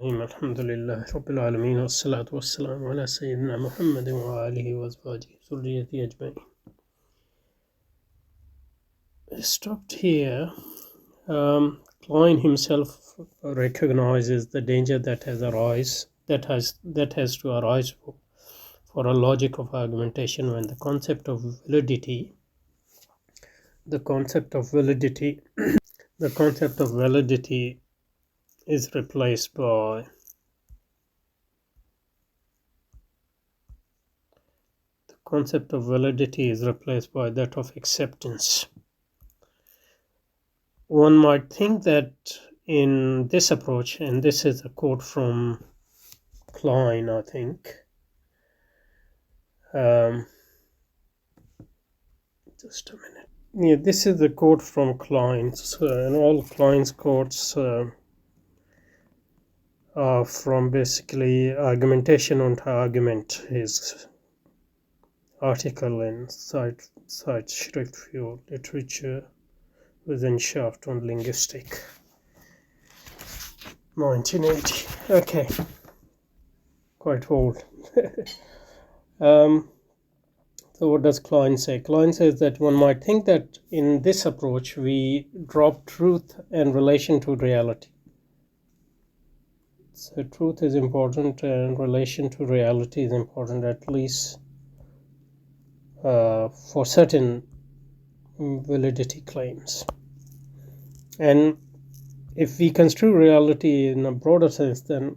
Alhamdulillah Rabbil Alameen wassalatu wassalamu ala Sayyidina Muhammadin wa alihi wa azwajihi zurriyyati ajma'in. Stopped here. Klein himself recognizes the danger that has to arise for a logic of argumentation when the concept of validity is replaced by that of acceptance. One might think that in this approach, and this is a quote from Klein, I think. Just a minute. Yeah, this is the quote from Klein. And all Klein's quotes are from basically Argumentation und Argument, his article in Zeitschrift für Literature Wissenschaft und Linguistik, 1980. Okay, quite old. So what does Klein say? Klein says that one might think that in this approach we drop truth and relation to reality. So truth is important and relation to reality is important, at least for certain validity claims. And if we construe reality in a broader sense, then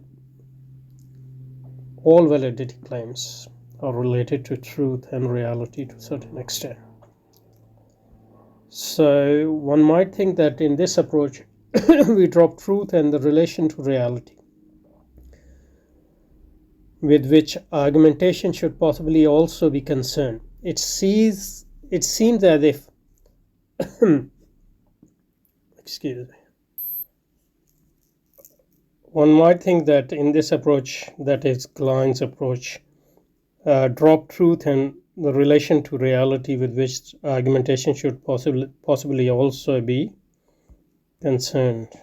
all validity claims are related to truth and reality to a certain extent. So one might think that in this approach we drop truth and the relation to reality, with which argumentation should possibly also be concerned. It seems as if excuse me. One might think that in this approach, that is Klein's approach, drop truth and the relation to reality, with which argumentation should possibly also be concerned.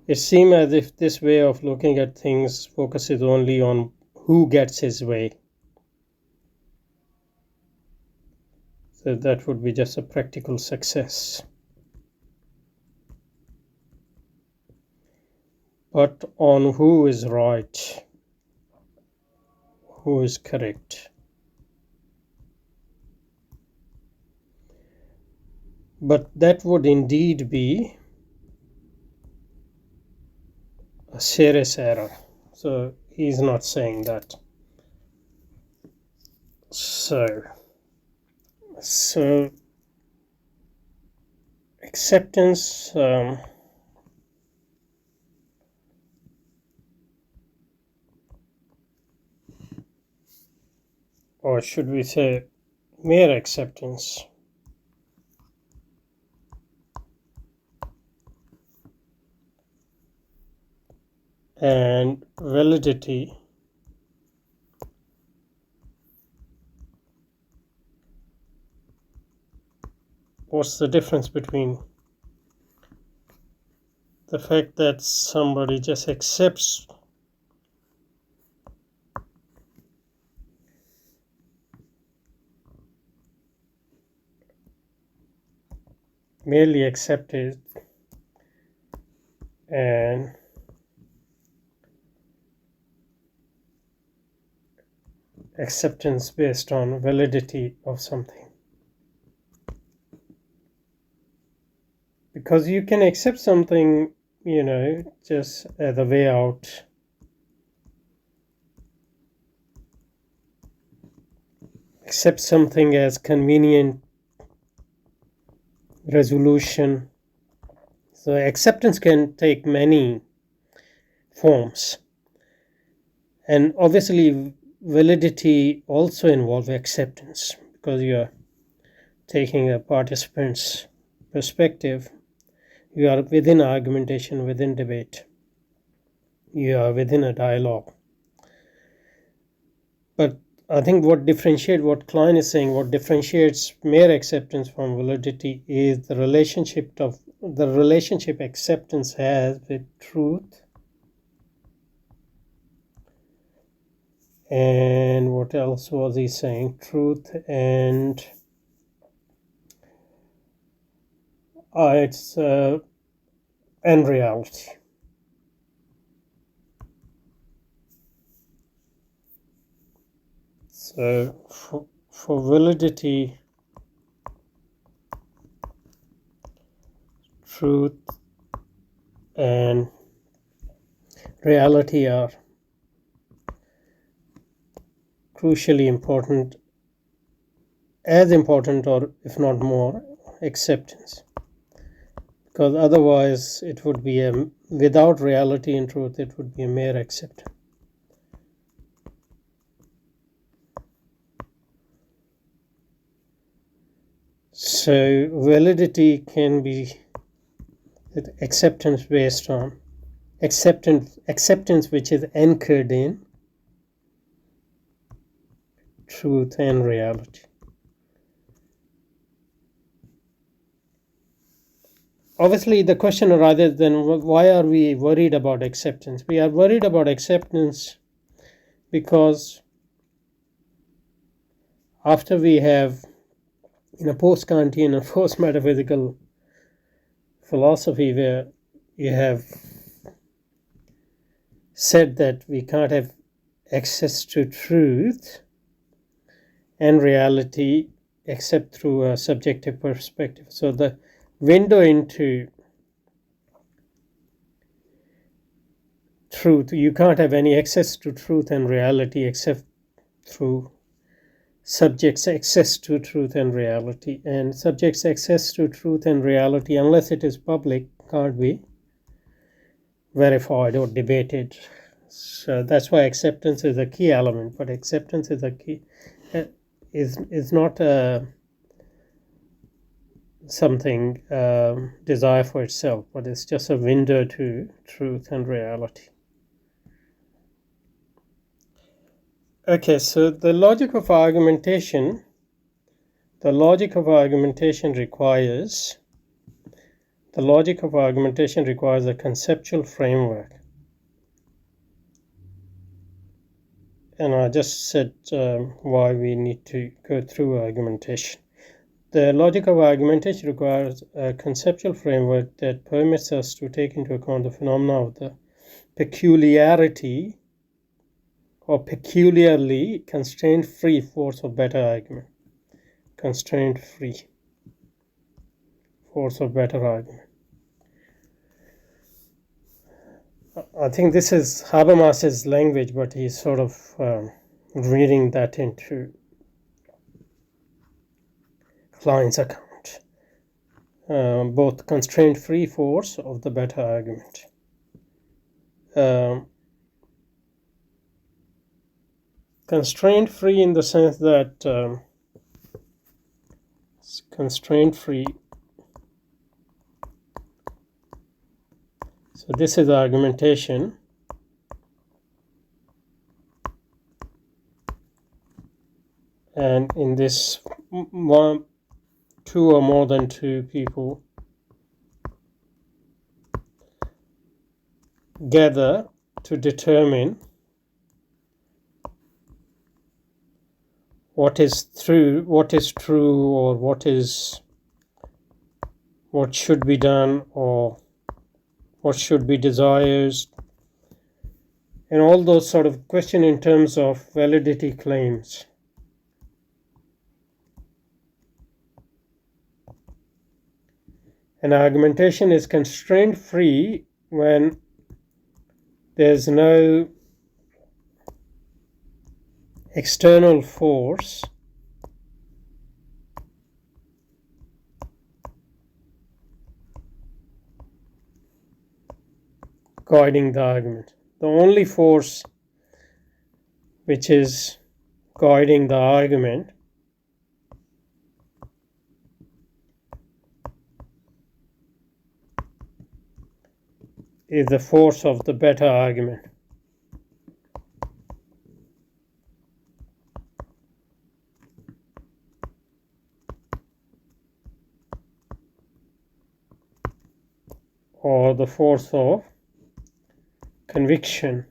It seems as if this way of looking at things focuses only on who gets his way. So that would be just a practical success. But on who is right, who is correct. But that would indeed be a serious error. So he's not saying that. So acceptance or should we say mere acceptance and validity what's the difference between the fact that somebody just accepts merely accepted and acceptance based on validity of something? Because you can accept something, just as a way out. Accept something as convenient resolution. So acceptance can take many forms. And obviously validity also involves acceptance, because you are taking a participant's perspective. You are within argumentation, within debate. You are within a dialogue. But I think what Klein is saying, what differentiates mere acceptance from validity is the relationship acceptance has with truth and what else was he saying? Truth and and reality. So for validity, truth and reality are crucially important, as important or if not more, acceptance. Because otherwise it would be without reality and truth, it would be a mere acceptance. So validity can be acceptance based on acceptance which is anchored in truth and reality. Obviously, the question arises then, why are we worried about acceptance? We are worried about acceptance because after we have, in a post-Kantian and post-metaphysical philosophy where you have said that we can't have access to truth and reality except through a subjective perspective. So the window into truth, you can't have any access to truth and reality except through subjects' access to truth and reality. And subjects' access to truth and reality, unless it is public, can't be verified or debated. So that's why acceptance is a key element. But acceptance is a key is not something desire for itself, but it's just a window to truth and reality. Okay, so the logic of argumentation requires a conceptual framework. And I just said why we need to go through argumentation. The logic of argumentation requires a conceptual framework that permits us to take into account the phenomena of the peculiarity or peculiarly constraint-free force of better argument. Constraint-free force of better argument. I think this is Habermas's language, but he's sort of reading that into Klein's account. Both constraint-free force of the better argument. Constraint-free in the sense that constraint-free. So this is argumentation. And in this two or more than two people gather to determine what is true, or what should be done, or what should be desired, and all those sort of questions in terms of validity claims. And argumentation is constraint-free when there's no external force guiding the argument. The only force which is guiding the argument is the force of the better argument. Or the force of conviction.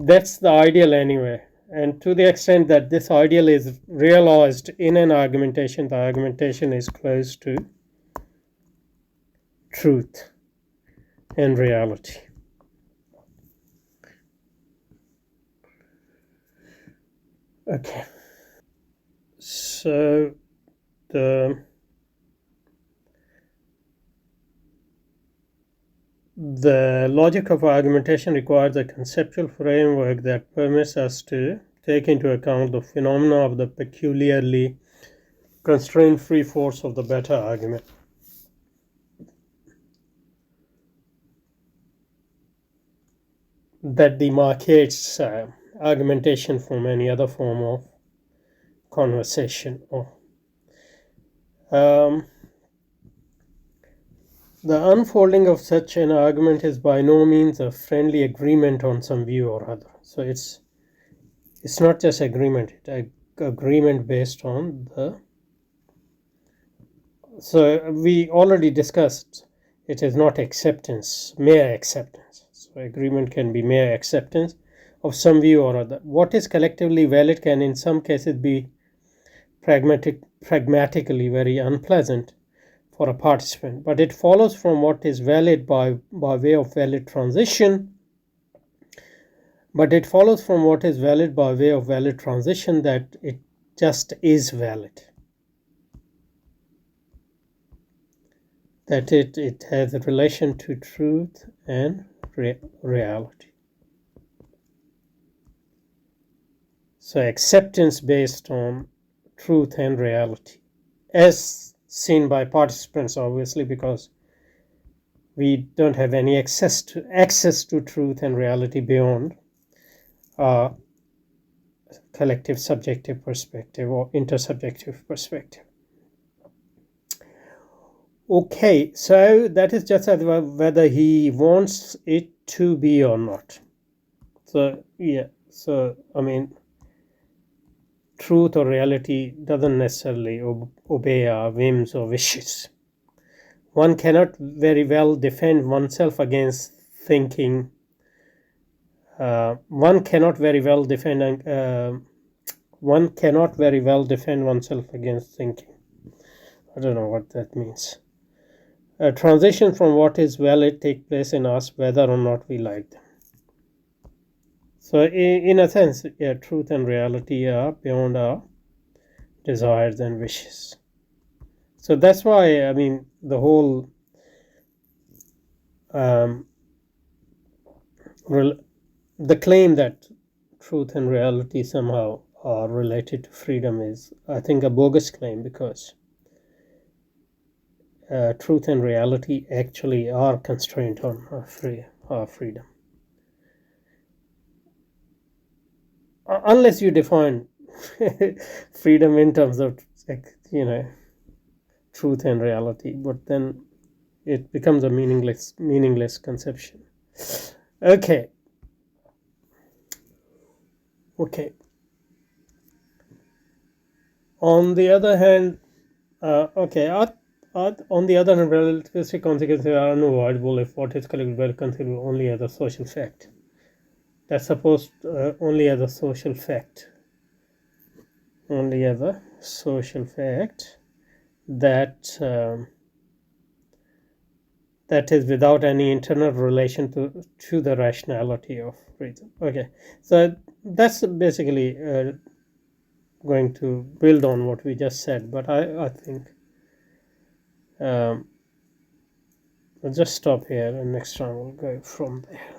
That's the ideal anyway. And to the extent that this ideal is realized in an argumentation, the argumentation is close to truth and reality. Okay. So the logic of argumentation requires a conceptual framework that permits us to take into account the phenomena of the peculiarly constraint free force of the better argument. That demarcates argumentation from any other form of conversation. The unfolding of such an argument is by no means a friendly agreement on some view or other. So it's not just agreement, it's agreement based on the. So we already discussed it is not acceptance, mere acceptance. So agreement can be mere acceptance of some view or other. What is collectively valid can in some cases be pragmatically very unpleasant for a participant, but it follows from what is valid by way of valid transition. That it just is valid. That it has a relation to truth and reality. So acceptance based on truth and reality, as seen by participants, obviously, because we don't have any access to truth and reality beyond our collective subjective perspective or intersubjective perspective. Okay, so that is just whether he wants it to be or not. So yeah, so I mean, truth or reality doesn't necessarily obey our whims or wishes. One cannot very well defend oneself against thinking. One cannot very well defend oneself against thinking. I don't know what that means. A transition from what is valid takes place in us whether or not we like them. So in a sense, yeah, truth and reality are beyond our desires and wishes. So that's why, I mean, the whole the claim that truth and reality somehow are related to freedom is, I think, a bogus claim, because truth and reality actually are constrained on our freedom. Unless you define freedom in terms of, truth and reality, but then it becomes a meaningless conception. Okay. On the other hand, relativistic consequences are unavoidable if what is collectively considered only as a social fact. That's supposed only as a social fact. That is without any internal relation to the rationality of reason. Okay, so that's basically going to build on what we just said, but I think I'll just stop here, and next time we'll go from there.